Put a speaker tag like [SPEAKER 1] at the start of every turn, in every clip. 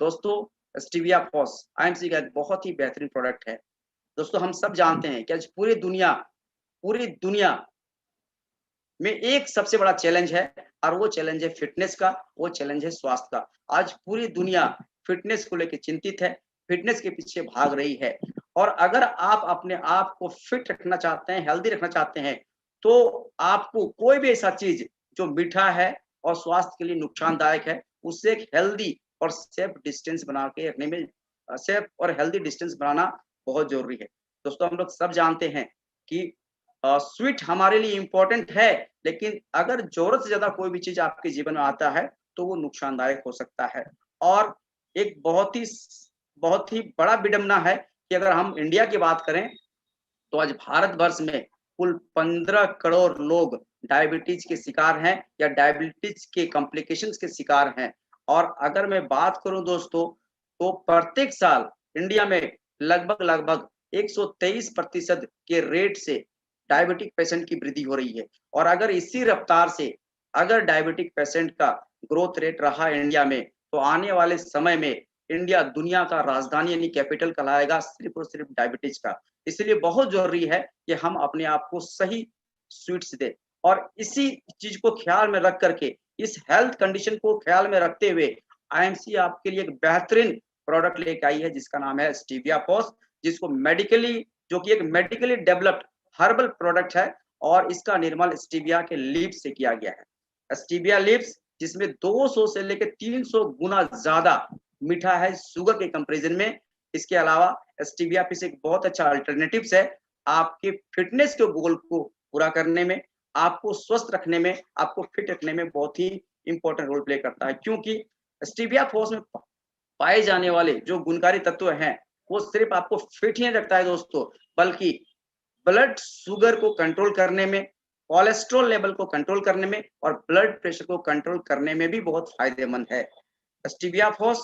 [SPEAKER 1] दोस्तों stevia FOSS IMC का एक बहुत ही बेहतरीन प्रोडक्ट है। दोस्तों हम सब जानते हैं कि आज पूरी दुनिया में एक सबसे बड़ा चैलेंज है और वो चैलेंज है फिटनेस का, वो चैलेंज है स्वास्थ्य का। आज पूरी दुनिया फिटनेस को लेके चिंतित है, फिटनेस के पीछे भाग रही है और अगर आप अपने आप को फिट रखना चाहते हैं, हेल्दी रखना चाहते हैं, तो आपको कोई भी ऐसा चीज़ जो मीठा है और स्वास्थ्य के लिए नुकसानदायक है, उससे एक हेल्दी और सेफ डिस्टेंस बना के रखने में सेफ और हेल्दी डिस्टेंस बनाना बहुत ज़रूरी है। दोस्तों हम लोग सब जानते हैं कि स्वीट हमारे लिए इम्पोर्टेंट है, लेकिन अगर ज़रूरत से ज़्यादा कोई भी चीज़ आपके जीवन में आता है, तो वो नुकसानदायक हो सकता है। और एक बहुत ही बड़ा विडंबना है कि अगर हम इंडिया की बात करें, तो आज भारतवर्ष में कुल 15 करोड़ लोग डायबिटीज़ के शिकार हैं या डायबिटीज़ के कॉम्प्लिकेशंस के शिकार हैं। और अगर मैं बात करूँ दोस्तों, तो प्रत्येक साल इंडिया में लगभग 123% के रेट से डायबिटिक पेशेंट की वृद्धि हो रही है और अगर इसी रफ्तार से अगर डायबिटिक पेशेंट का ग्रोथ रेट रहा इंडिया में, तो आने वाले समय में इंडिया दुनिया का राजधानी यानी कैपिटल कहलाएगा सिर्फ़ और सिर्फ़ डायबिटीज़ का। इसलिए बहुत ज़रूरी है कि हम अपने आप को सही स्वीट्स दें और इसी चीज़ को ख़्याल में रख कर के, इस हेल्थ कंडीशन को ख़्याल में रखते हुए आईएमसी आपके लिए एक बेहतरीन प्रोडक्ट लेके आई है जिसका नाम है स्टीविया फॉस, जिसको जो कि एक मेडिकली डेवलप्ड हर्बल प्रोडक्ट है और इसका निर्माण स्टीविया के लीव्स से किया गया है। स्टीविया लीव्स जिसमें 200 से लेकर 300 गुना ज़्यादा मीठा है शुगर के कंपैरिजन में। इसके अलावा स्टीविया फिश एक बहुत अच्छा अल्टरनेटिव्स है, आपके फिटनेस के गोल को पूरा करने में, आपको स्वस्थ रखने में, आपको फिट रखने में बहुत ही इम्पोर्टेंट रोल प्ले करता है क्योंकि स्टीविया फॉस में पाए जाने वाले जो गुणकारी तत्व हैं, वो सिर्फ़ आपको फिट ही नहीं रखता है दोस्तों, बल्कि ब्लड शुगर को कंट्रोल करने में, कोलेस्ट्रॉल लेवल को कंट्रोल करने में और ब्लड प्रेशर को कंट्रोल करने में भी बहुत फ़ायदेमंद है। स्टीविया फॉस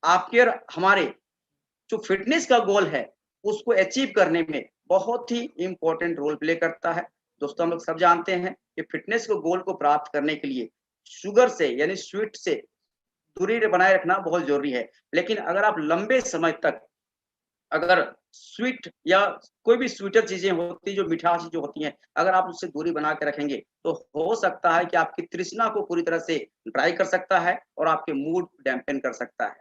[SPEAKER 1] आपके और हमारे जो फिटनेस का गोल है, उसको अचीव करने में बहुत ही इम्पोर्टेंट रोल प्ले करता है। दोस्तों हम लोग सब जानते हैं कि फिटनेस के गोल को प्राप्त करने के लिए शुगर से यानी स्वीट से दूरी बनाए रखना बहुत ज़रूरी है। लेकिन अगर आप लंबे समय तक अगर स्वीट या कोई भी स्वीटर चीज़ें होती हैं, जो मिठास जो होती हैं, अगर आप उससे दूरी बना के रखेंगे, तो हो सकता है कि आपकी तृष्णा को पूरी तरह से ड्राई कर सकता है और आपके मूड डैम्पेन कर सकता है।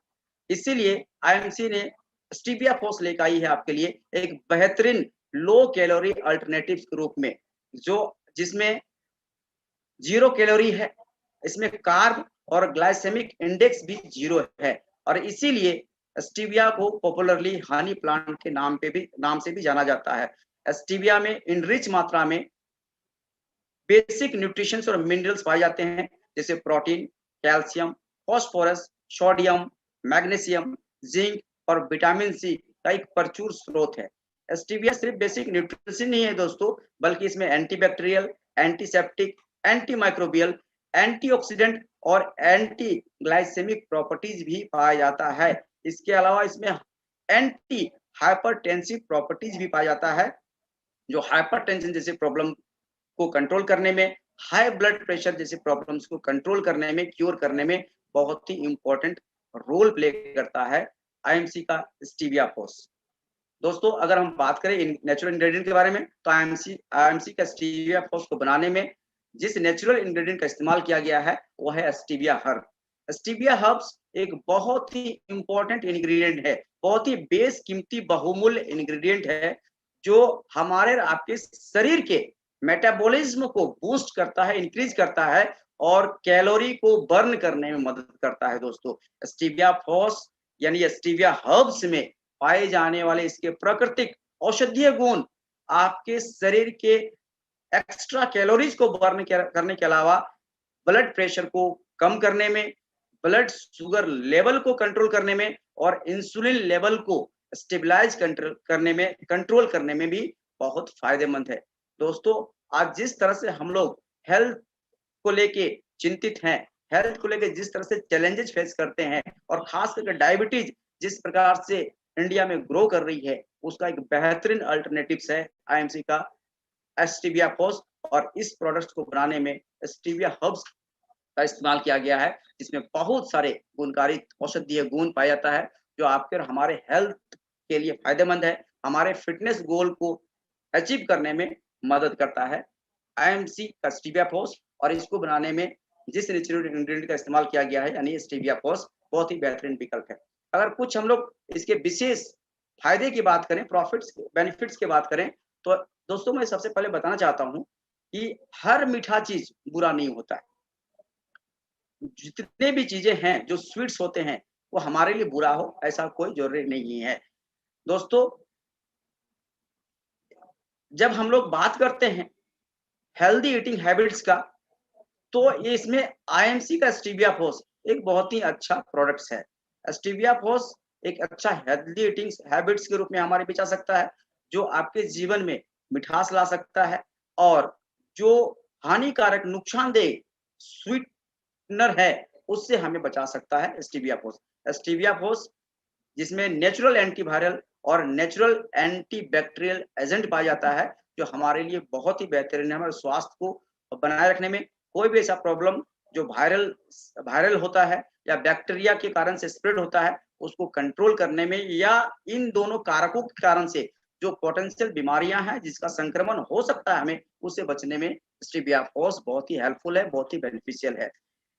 [SPEAKER 1] इसीलिए आईएमसी ने स्टीविया फॉस लेके आई है आपके लिए एक बेहतरीन लो कैलोरी अल्टरनेटिव्स के रूप में, जिसमें 0 कैलोरी है, इसमें कार्ब और ग्लाइसेमिक इंडेक्स भी 0 है और इसीलिए स्टीविया को पॉपुलरली हनी प्लांट के नाम से भी जाना जाता है। स्टीविया में इनरिच मात्रा में बेसिक न्यूट्रिशंस और मिनरल्स पाए जाते हैं, जैसे protein, calcium, phosphorus, sodium, magnesium, zinc और विटामिन सी का एक प्रचुर स्रोत है। स्टीविया सिर्फ बेसिक न्यूट्रिशन नहीं है दोस्तों, बल्कि इसमें एंटीबैक्टीरियल, एंटीसेप्टिक, एंटीमाइक्रोबियल, एंटीऑक्सीडेंट और एंटी ग्लाइसेमिक प्रॉपर्टीज भी पाया जाता है। इसके अलावा इसमें एंटी हाइपरटेंसिव प्रॉपर्टीज भी पाया जाता है, जो हाइपरटेंशन जैसे प्रॉब्लम को कंट्रोल करने में, हाई ब्लड प्रेशर जैसी प्रॉब्लम्स को कंट्रोल करने में, क्योर करने में बहुत ही इम्पोर्टेंट रोल प्ले करता है आईएमसी का स्टीविया फॉस। दोस्तों अगर हम बात करें नेचुरल इंग्रेडिएंट के बारे में, तो आईएमसी का स्टीविया फॉस को बनाने में जिस नेचुरल इंग्रेडिएंट का इस्तेमाल किया गया है, वो है स्टीविया हर्ब। स्टीविया हर्ब्स एक बहुत ही इम्पोर्टेंट इंग्रेडिएंट है, बहुत ही बेशकीमती बहुमूल्य इंग्रेडिएंट है, जो हमारे और आपके शरीर के मेटाबॉलिज्म को बूस्ट करता है, इंक्रीज करता है और कैलोरी को बर्न करने में मदद करता है दोस्तों। स्टीविया फॉस यानी स्टीविया हर्ब्स में पाए जाने वाले इसके प्राकृतिक औषधीय गुण आपके शरीर के एक्स्ट्रा कैलोरीज को बर्न करने के अलावा ब्लड प्रेशर को कम करने में, ब्लड शुगर लेवल को कंट्रोल करने में और इंसुलिन लेवल को स्टेबलाइज कंट्रोल करने में भी बहुत फायदेमंद है। दोस्तों आज जिस तरह से हम लोग हेल्थ को लेके चिंतित हैं, हेल्थ को लेके जिस तरह से चैलेंजेस फेस करते हैं और खास करके डायबिटीज जिस प्रकार से इंडिया में ग्रो कर रही है, उसका एक बेहतरीन अल्टरनेटिव्स है आईएमसी का स्टीविया फॉस और इस प्रोडक्ट को बनाने में स्टीविया हर्ब्स का इस्तेमाल किया गया है, जिसमें बहुत सारे गुणकारी औषधीय गुण पाया जाता है, जो आपके और हमारे हेल्थ के लिए फ़ायदेमंद है, हमारे फ़िटनेस गोल को अचीव करने में मदद करता है। आईएमसी का स्टीविया फॉस, और इसको बनाने में जिस नेचुरल इंग्रेडिएंट का इस्तेमाल किया गया है, यानी स्टीविया फॉस, बहुत ही बेहतरीन विकल्प है। अगर कुछ हम लोग इसके विशेष फ़ायदे की बात करें, प्रॉफ़िट्स बेनिफिट्स की बात करें, तो दोस्तों मैं सबसे पहले बताना चाहता हूँ कि हर मीठा चीज़ बुरा नहीं होता है। जितने भी चीज़ें हैं, जो स्वीट्स होते हैं, वो हमारे लिए बुरा हो, ऐसा कोई ज़रूरी नहीं है। दोस्तों, जब हम लोग बात करते हैं हेल्दी ईटिंग हैबिट्स का, तो इसमें आईएमसी का स्टीविया फॉस एक बहुत ही अच्छा प्रोडक्ट्स है। स्टीविया फॉस एक अच्छा हेल्दी ईटिंग हैबिट्स के रूप में हमारे बीच आ सकता है, जो आपके जीवन में मिठास ला सकता है, और जो हानिकारक नुकसानदेह स्वीटनर है, उससे हमें बचा सकता है स्टीविया फॉस। स्टीविया फॉस जिसमें नेचुरल एंटीवायरल और नेचुरल एंटीबैक्टीरियल एजेंट पाया जाता है, जो हमारे लिए बहुत ही बेहतरीन है, हमारे स्वास्थ्य को बनाए रखने में। कोई भी ऐसा प्रॉब्लम जो वायरल वायरल होता है या बैक्टीरिया के कारण से स्प्रेड होता है, उसको कंट्रोल करने में, या इन दोनों कारकों के कारण से जो पोटेंशियल बीमारियां हैं जिसका संक्रमण हो सकता है हमें, उससे बचने में स्टीविया फॉस बहुत ही हेल्पफुल है, बहुत ही बेनिफिशियल है।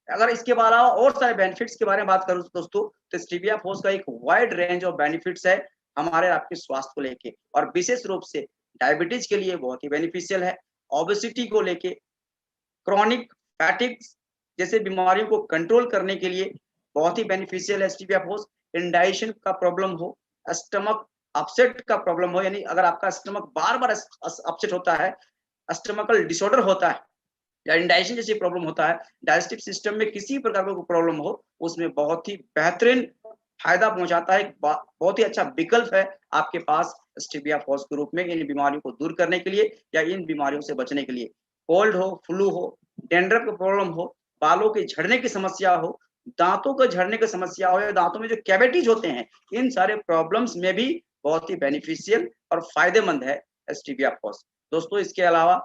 [SPEAKER 1] अगर इसके अलावा और सारे बेनिफिट्स के बारे में बात करूँ दोस्तों, तो स्टीविया फॉस का एक वाइड रेंज ऑफ बेनिफिट्स है हमारे आपके स्वास्थ्य को लेके, और विशेष रूप से डायबिटीज के लिए बहुत ही बेनिफिशियल है, ओबेसिटी को लेके, क्रॉनिक फैटिग जैसे बीमारियों को कंट्रोल करने के लिए बहुत ही बेनिफिशियल है स्टीविया फॉस। इंडाइजेशन का प्रॉब्लम हो, स्टमक अपसेट का प्रॉब्लम हो, यानी अगर आपका स्टमक बार-बार अपसेट होता है, स्टमकल डिसऑर्डर होता है, या इंडाइजेशन जैसी प्रॉब्लम होता है, डाइजेस्टिव सिस्टम में किसी प्रकार का कोई प्रॉब्लम हो, उसमें बहुत ही बेहतरीन फ़ायदा पहुँचाता है, बहुत ही अच्छा विकल्प है आपके पास स्टीविया फॉस के रूप में, इन बीमारियों को दूर करने के लिए या इन बीमारियों से बचने के लिए। कोल्ड हो, फ्लू हो, डैंड्रफ का प्रॉब्लम हो, बालों के झड़ने की समस्या हो, दाँतों के झड़ने की समस्या हो, या दाँतों में जो कैविटीज़ होते हैं, इन सारे प्रॉब्लम्स में भी बहुत ही बेनिफिशियल और फ़ायदेमंद है स्टीविया फॉस। दोस्तों, इसके अलावा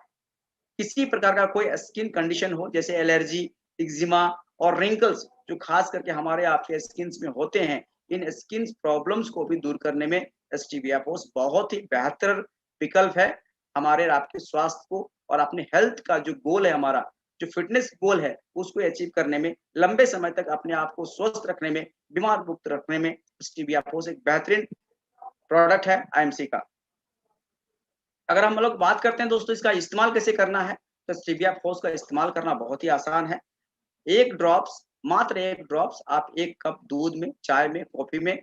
[SPEAKER 1] किसी प्रकार का कोई स्किन कंडीशन हो, जैसे एलर्जी, एक्जिमा और रिंकल्स, जो खास करके हमारे आपके स्किन्स में होते हैं, इन स्किन प्रॉब्लम्स को भी दूर करने में स्टीविया फॉस बहुत ही बेहतर विकल्प है हमारे और आपके स्वास्थ्य को, और अपने हेल्थ का जो गोल है हमारा, जो फिटनेस गोल है, उसको अचीव करने में, लंबे समय तक अपने आप को स्वस्थ रखने में, बीमार मुक्त रखने में स्टीविया फॉस एक बेहतरीन प्रोडक्ट है आईएमसी का। अगर हम लोग बात करते हैं दोस्तों इसका इस्तेमाल कैसे करना है, तो स्टीविया फॉस का इस्तेमाल करना बहुत ही आसान है। 1 ड्रॉप्स, मात्र 1 ड्रॉप्स आप 1 कप दूध में, चाय में, कॉफ़ी में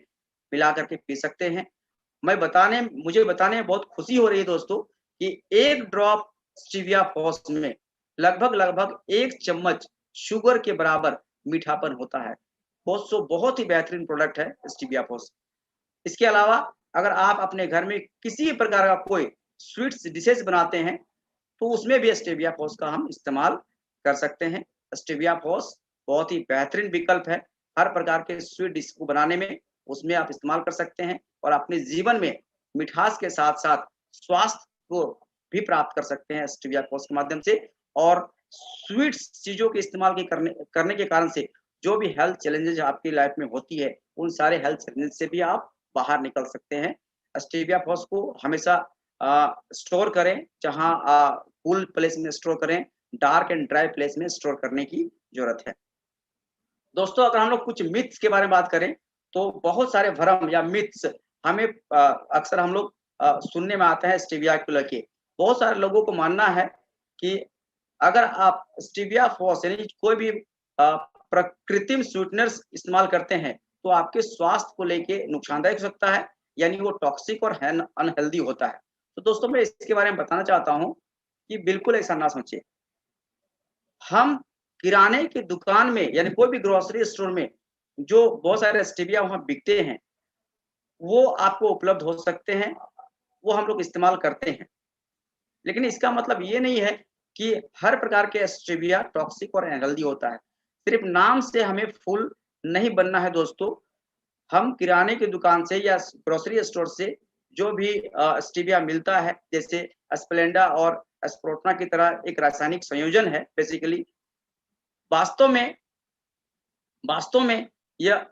[SPEAKER 1] मिला कर के पी सकते हैं। मुझे बताने में बहुत खुशी हो रही है दोस्तों कि 1 ड्रॉप स्टीविया फॉस में लगभग 1 चम्मच शुगर के बराबर मीठापन होता है। बहुत ही बेहतरीन प्रोडक्ट है स्टीविया फॉस। इसके अलावा अगर आप अपने घर में किसी प्रकार का कोई स्वीट्स डिशेज़ बनाते हैं, तो उसमें भी स्टीविया फॉस का हम इस्तेमाल कर सकते हैं। स्टीविया फॉस बहुत ही बेहतरीन विकल्प है, हर प्रकार के स्वीट डिश को बनाने में, उसमें आप इस्तेमाल कर सकते हैं, और अपने जीवन में मिठास के साथ-साथ स्वास्थ्य को भी प्राप्त कर सकते हैं स्टीविया फॉस के माध्यम से, और स्वीट्स चीज़ों के इस्तेमाल के करने करने के कारण से जो भी हेल्थ चैलेंजेज़ आपकी लाइफ में होती है, उन सारे हेल्थ चैलेंज से भी आप बाहर निकल सकते हैं। स्टीविया फॉस को हमेशा स्टोर करें, जहाँ कूल प्लेस में स्टोर करें, डार्क एंड ड्राई प्लेस में स्टोर करने की ज़रूरत है। दोस्तों, अगर हम लोग कुछ मिथ्स के बारे में बात करें, तो बहुत सारे भ्रम या मिथ्स हमें अक्सर हम लोग सुनने में आते हैं स्टीविया को लेके। बहुत सारे लोगों को मानना है कि अगर आप स्टीविया फॉस यानी कोई भी प्राकृतिक स्वीटनर्स इस्तेमाल करते हैं, तो आपके स्वास्थ्य को लेके नुकसानदायक हो सकता है, यानी वो टॉक्सिक और अनहेल्दी होता है। तो दोस्तों, मैं इसके बारे में बताना चाहता हूँ कि बिल्कुल ऐसा ना सोचें। हम किराने की दुकान में, यानी कोई भी ग्रोसरी स्टोर में जो बहुत सारे स्टीविया वहाँ बिकते हैं, वो आपको उपलब्ध हो सकते हैं, वो हम लोग इस्तेमाल करते हैं। लेकिन इसका मतलब ये नहीं है कि हर प्रकार के स्टीविया टॉक्सिक और अनहेल्दी होता है। सिर्फ़ नाम से हमें फूल नहीं बनना है दोस्तों। हम किराने की दुकान से या ग्रोसरी स्टोर से जो भी स्टीविया मिलता है, जैसे स्प्लेंडा और स्प्रोटना की तरह एक रासायनिक संयोजन है बेसिकली, वास्तव में यह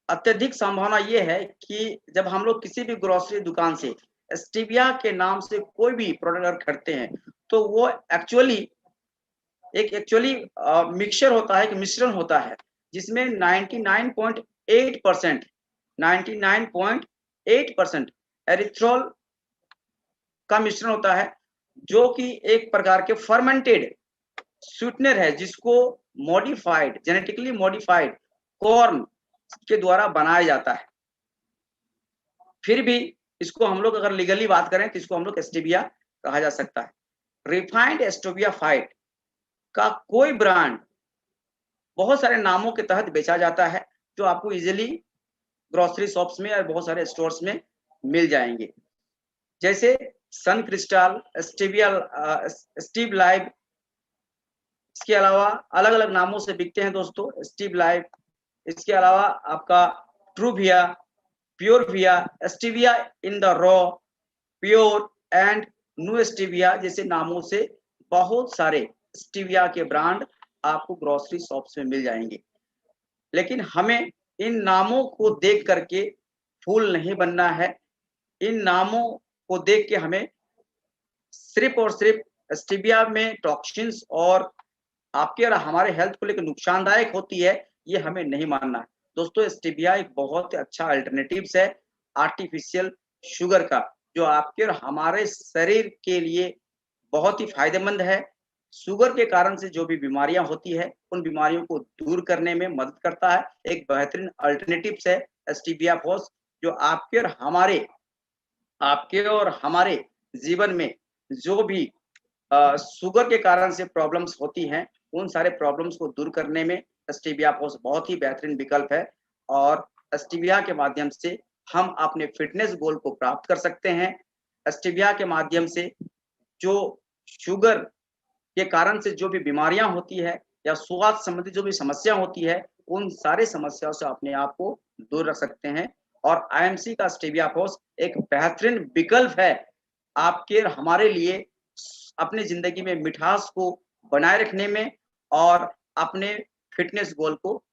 [SPEAKER 1] अत्यधिक संभावना ये है कि जब हम लोग किसी भी ग्रोसरी दुकान से स्टीविया के नाम से कोई भी प्रोडक्ट अगर खरीदते हैं, तो वो एक्चुअली मिक्सचर होता है, एक मिश्रण होता है, जिसमें 99.8% एरिथ्रोल का मिश्रण होता है, जो कि एक प्रकार के फर्मेंटेड स्वीटनर है, जिसको जेनेटिकली मॉडिफाइड कॉर्न के द्वारा बनाया जाता है। फिर भी इसको हम लोग अगर लीगली बात करें तो इसको हम लोग स्टीविया कहा जा सकता है। रिफाइंड स्टीविया फाइट का कोई ब्रांड बहुत सारे नामों के तहत बेचा जाता है, जो आपको इजीली ग्रोसरी शॉप्स में और बहुत सारे स्टोर्स में मिल जाएंगे, जैसे सन क्रिस्टल, स्टीव लाइव। इसके अलावा अलग अलग नामों से बिकते हैं दोस्तों, स्टीव लाइव। इसके अलावा आपका Truvia, PureVia, Stevia in the raw, pure and new Stevia जैसे नामों से बहुत सारे स्टीविया के ब्रांड आपको ग्रोसरी शॉप्स में मिल जाएंगे। लेकिन हमें इन नामों को देख करके फूल नहीं बनना है। इन नामों को देख के हमें सिर्फ और सिर्फ स्टीविया में टॉक्सिन्स और आपके और हमारे हेल्थ को लेकर नुकसानदायक होती है, ये हमें नहीं मानना है। दोस्तों, स्टीविया एक बहुत अच्छा अल्टरनेटिव्स है आर्टिफिशियल शुगर का, जो आपके और हमारे शरीर के लिए बहुत ही फायदेमंद है। शुगर के कारण से जो भी बीमारियां होती है, उन बीमारियों को दूर करने में मदद करता है। एक बेहतरीन अल्टरनेटिव्स है स्टीविया फॉस, जो आपके और हमारे जीवन में जो भी शुगर के कारण से प्रॉब्लम्स होती हैं, उन सारे प्रॉब्लम्स को दूर करने में स्टीविया फॉस बहुत ही बेहतरीन विकल्प है। और स्टीविया के माध्यम से हम अपने फिटनेस गोल को प्राप्त कर सकते हैं। स्टीविया के माध्यम से जो शुगर के कारण से जो भी बीमारियां होती है या स्वास्थ्य संबंधी जो भी समस्या होती है, उन सारे समस्याओं से अपने आप को दूर रख सकते हैं। और आईएमसी का स्टीविया फॉस एक बेहतरीन विकल्प है आपके हमारे लिए, अपने जिंदगी में मिठास को बनाए रखने में और अपने फिटनेस गोल को